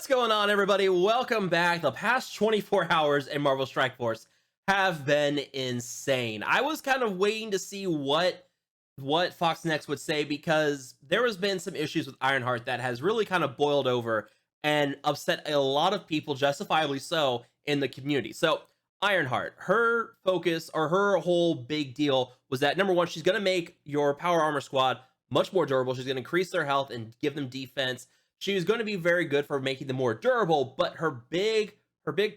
What's going on, everybody? Welcome back. The past 24 hours in Marvel Strike Force have been insane. I was kind of waiting to see what Foxnext would say because there has been some issues with Ironheart that has really kind of boiled over and upset a lot of people, justifiably so, in the community. So Ironheart, her focus or her whole big deal was that number one, she's going to make your power armor squad much more durable. She's going to increase their health and give them defense. She was going to be very good for making them more durable, but her big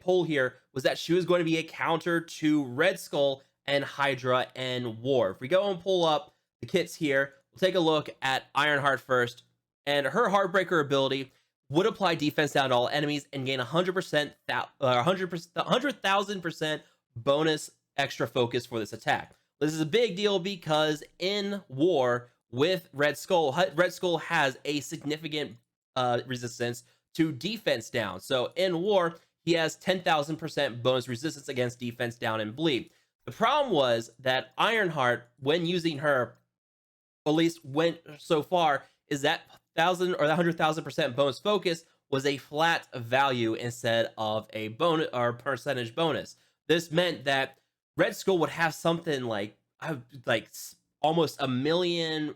pull here was that she was going to be a counter to Red Skull and Hydra and War. If we go and pull up the kits here, we'll take a look at Ironheart first, and her Heartbreaker ability would apply defense down to all enemies and gain 100%, 100,000% bonus extra focus for this attack. This is a big deal because in War with Red Skull has a significant resistance to defense down. So in War, he has 10,000% bonus resistance against defense down and bleed. The problem was that Ironheart, when using her, at least went so far, is that 100,000% bonus focus was a flat value instead of a bonus or percentage bonus. This meant that Red Skull would have something like almost a million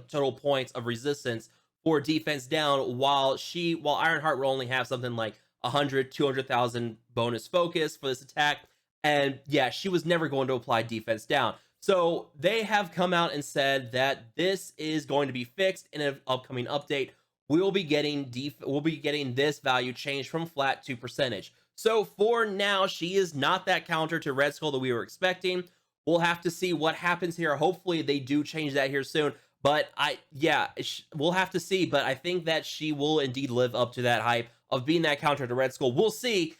total points of resistance for defense down, while Ironheart will only have something like 200,000 bonus focus for this attack. And yeah, she was never going to apply defense down. So they have come out and said that this is going to be fixed in an upcoming update. We'll be getting this value changed from flat to percentage. So for now, she is not that counter to Red Skull that we were expecting. We'll have to see what happens here. Hopefully they do change that here soon. But we'll have to see. But I think that she will indeed live up to that hype of being that counter to Red Skull. We'll see.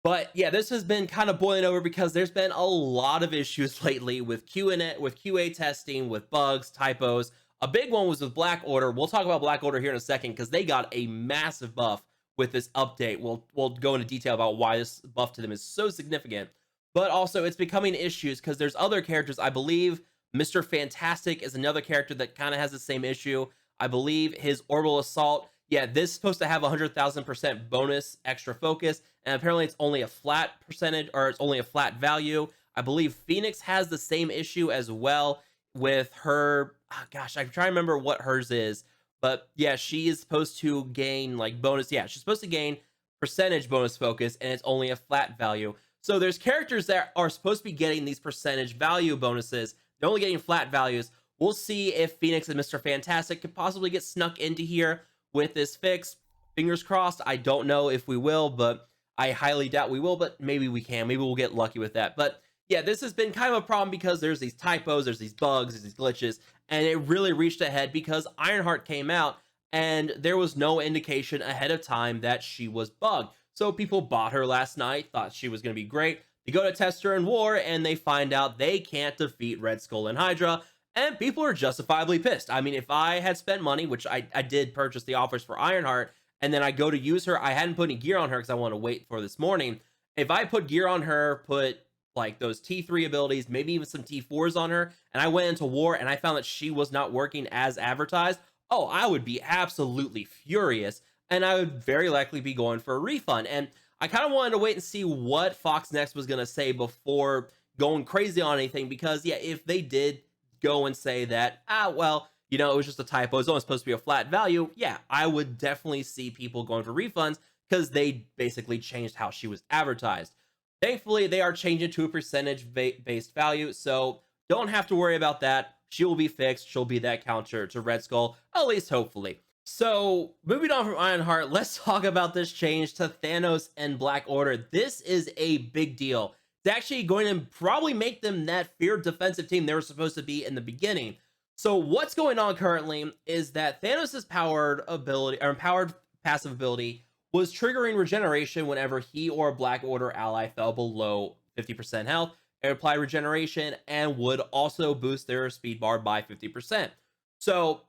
But yeah, this has been kind of boiling over because there's been a lot of issues lately with QA testing, with bugs, typos. A big one was with Black Order. We'll talk about Black Order here in a second because they got a massive buff with this update. We'll go into detail about why this buff to them is so significant. But also, it's becoming issues because there's other characters. I believe Mr. Fantastic is another character that kind of has the same issue. I believe his Orbital Assault, yeah, this is supposed to have 100,000% bonus extra focus, and apparently it's only a flat percentage, or it's only a flat value. I believe Phoenix has the same issue as well with her. Oh gosh, I'm trying to remember what hers is, but yeah, she is supposed to gain like bonus. Yeah, she's supposed to gain percentage bonus focus, and it's only a flat value. So there's characters that are supposed to be getting these percentage value bonuses. They're only getting flat values. We'll see if Phoenix and Mr. Fantastic could possibly get snuck into here with this fix. Fingers crossed. I don't know if we will, but I highly doubt we will, but maybe we can. Maybe we'll get lucky with that. But yeah, this has been kind of a problem because there's these typos, there's these bugs, there's these glitches, and it really reached a head because Ironheart came out and there was no indication ahead of time that she was bugged. So people bought her last night, thought she was going to be great. They go to test her in War, and they find out they can't defeat Red Skull and Hydra, and people are justifiably pissed. I mean, if I had spent money, which I did purchase the offers for Ironheart, and then I go to use her, I hadn't put any gear on her because I want to wait for this morning. If I put gear on her, put like those T3 abilities, maybe even some T4s on her, and I went into War and I found that she was not working as advertised, oh, I would be absolutely furious. And I would very likely be going for a refund. And I kind of wanted to wait and see what Foxnext was going to say before going crazy on anything. Because, yeah, if they did go and say that, well, you know, it was just a typo, it's only supposed to be a flat value, yeah, I would definitely see people going for refunds because they basically changed how she was advertised. Thankfully, they are changing to a percentage-based value, so don't have to worry about that. She will be fixed. She'll be that counter to Red Skull, at least hopefully. So, moving on from Ironheart, let's talk about this change to Thanos and Black Order. This is a big deal. It's actually going to probably make them that feared defensive team they were supposed to be in the beginning. So, what's going on currently is that Thanos' powered passive ability was triggering regeneration whenever he or a Black Order ally fell below 50% health. It applied regeneration and would also boost their speed bar by 50%. So,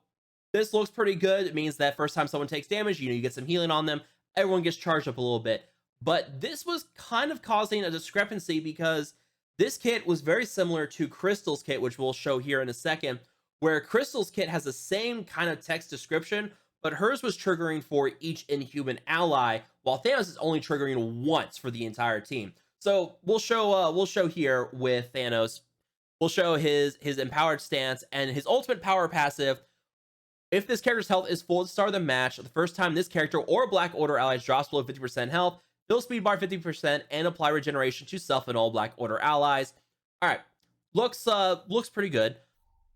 this looks pretty good. It means that first time someone takes damage, you get some healing on them. Everyone gets charged up a little bit. But this was kind of causing a discrepancy because this kit was very similar to Crystal's kit, which we'll show here in a second, where Crystal's kit has the same kind of text description, but hers was triggering for each Inhuman ally, while Thanos is only triggering once for the entire team. So we'll show here with Thanos. We'll show his empowered stance and his ultimate power passive. If this character's health is full at the start of the match, the first time this character or Black Order allies drops below 50% health, fill speed bar 50% and apply regeneration to self and all Black Order allies. All right, looks pretty good.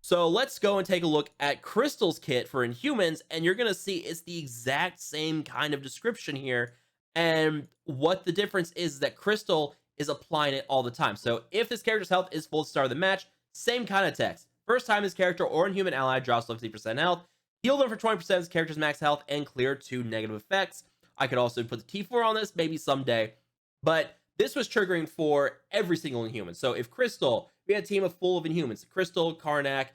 So let's go and take a look at Crystal's kit for Inhumans, and you're gonna see it's the exact same kind of description here. And what the difference is that Crystal is applying it all the time. So if this character's health is full at the start of the match, same kind of text. First time this character or Inhuman ally drops below 50% health, heal them for 20% of this character's max health and clear 2 negative effects. I could also put the T4 on this, maybe someday. But this was triggering for every single Inhuman. So if Crystal, we had a team full of Inhumans, Crystal, Karnak,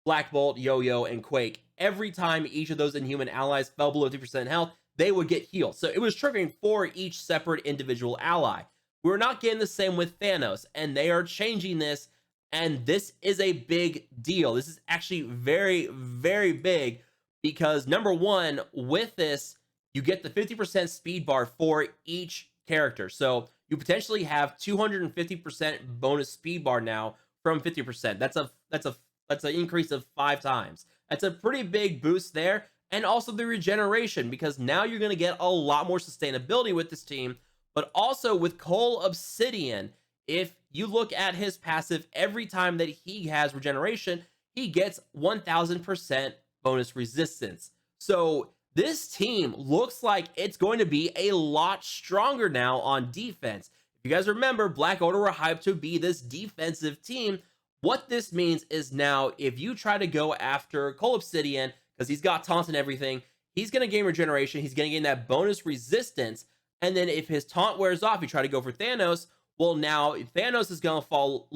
Black Bolt, Yo-Yo, and Quake. Every time each of those Inhuman allies fell below 50% health, they would get healed. So it was triggering for each separate individual ally. We're not getting the same with Thanos, and they are changing this, and this is a big deal. This is actually very, very big because number one, with this, you get the 50% speed bar for each character. So you potentially have 250% bonus speed bar now from 50%. That's an increase of 5 times. That's a pretty big boost there. And also the regeneration, because now you're going to get a lot more sustainability with this team. But also with Cole Obsidian, if you look at his passive, every time that he has regeneration, he gets 1000% bonus resistance. So this team looks like it's going to be a lot stronger now on defense. If you guys remember, Black Order were hyped to be this defensive team. What this means is now, if you try to go after Cole Obsidian, because he's got taunt and everything, he's going to gain regeneration, he's going to gain that bonus resistance, and then if his taunt wears off, you try to go for Thanos, well, now Thanos is going to fall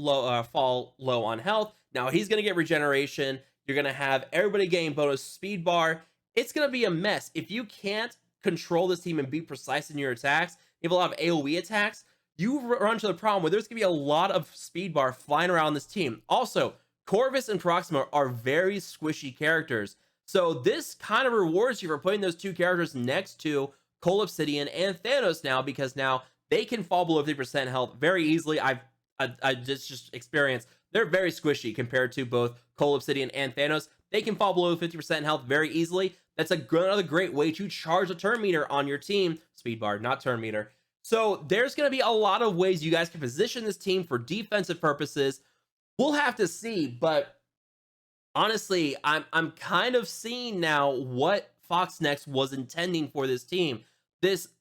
low on health. Now he's going to get regeneration. You're going to have everybody gain bonus speed bar. It's going to be a mess. If you can't control this team and be precise in your attacks, you have a lot of AoE attacks, you run into the problem where there's going to be a lot of speed bar flying around this team. Also, Corvus and Proxima are very squishy characters. So this kind of rewards you for putting those two characters next to Cole Obsidian and Thanos now, because now they can fall below 50% health very easily. I just experienced they're very squishy compared to both Cole Obsidian and Thanos. They can fall below 50% health very easily. That's another great way to charge a turn meter on your team. Speed bar, not turn meter. So there's going to be a lot of ways you guys can position this team for defensive purposes. We'll have to see, but honestly, I'm kind of seeing now what Foxnext was intending for this team.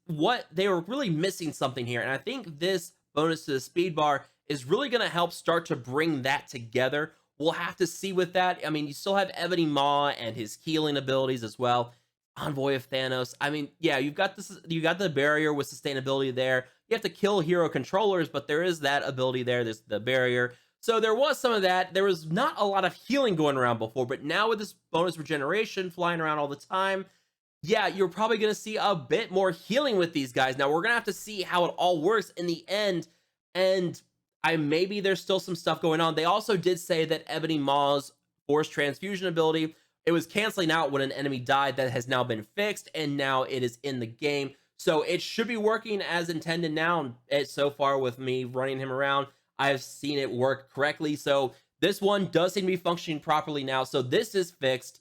What they were really missing something here, and I think this bonus to the speed bar is really going to help start to bring that together. We'll have to see with that. I mean, you still have Ebony Maw and his healing abilities as well. Envoy of Thanos. I mean, yeah, you got the barrier with sustainability there. You have to kill hero controllers, but there is that ability there. There's the barrier. So there was some of that. There was not a lot of healing going around before, but now with this bonus regeneration flying around all the time, yeah, you're probably going to see a bit more healing with these guys. Now, we're going to have to see how it all works in the end, and maybe there's still some stuff going on. They also did say that Ebony Maw's force transfusion ability, it was canceling out when an enemy died. That has now been fixed, and now it is in the game. So it should be working as intended now. So far with me running him around, I've seen it work correctly. So this one does seem to be functioning properly now. So this is fixed.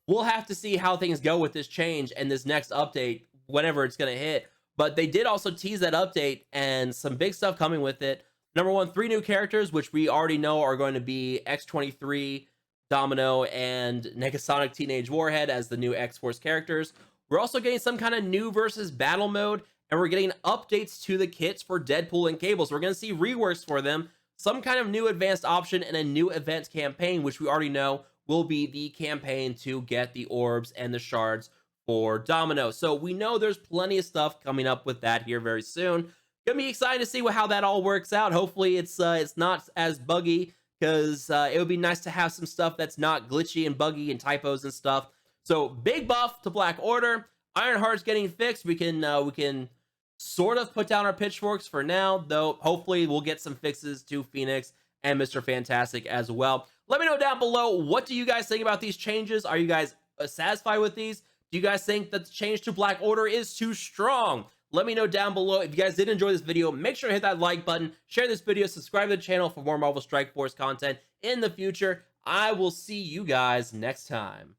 We'll have to see how things go with this change and this next update, whenever it's going to hit. But they did also tease that update and some big stuff coming with it. Number one, 3 new characters, which we already know are going to be X-23, Domino, and Negasonic Teenage Warhead as the new X-Force characters. We're also getting some kind of new versus battle mode, and we're getting updates to the kits for Deadpool and Cable. So we're going to see reworks for them, some kind of new advanced option, and a new event campaign, which we already know will be the campaign to get the orbs and the shards for Domino. So we know there's plenty of stuff coming up with that here very soon. Gonna be excited to see how that all works out. Hopefully it's not as buggy, because it would be nice to have some stuff that's not glitchy and buggy and typos and stuff. So big buff to Black Order. Ironheart's getting fixed. We can sort of put down our pitchforks for now, though hopefully we'll get some fixes to Phoenix and Mr. Fantastic as well. Let me know down below, what do you guys think about these changes? Are you guys satisfied with these? Do you guys think that the change to Black Order is too strong? Let me know down below. If you guys did enjoy this video, make sure to hit that like button, share this video, subscribe to the channel for more Marvel Strike Force content in the future. I will see you guys next time.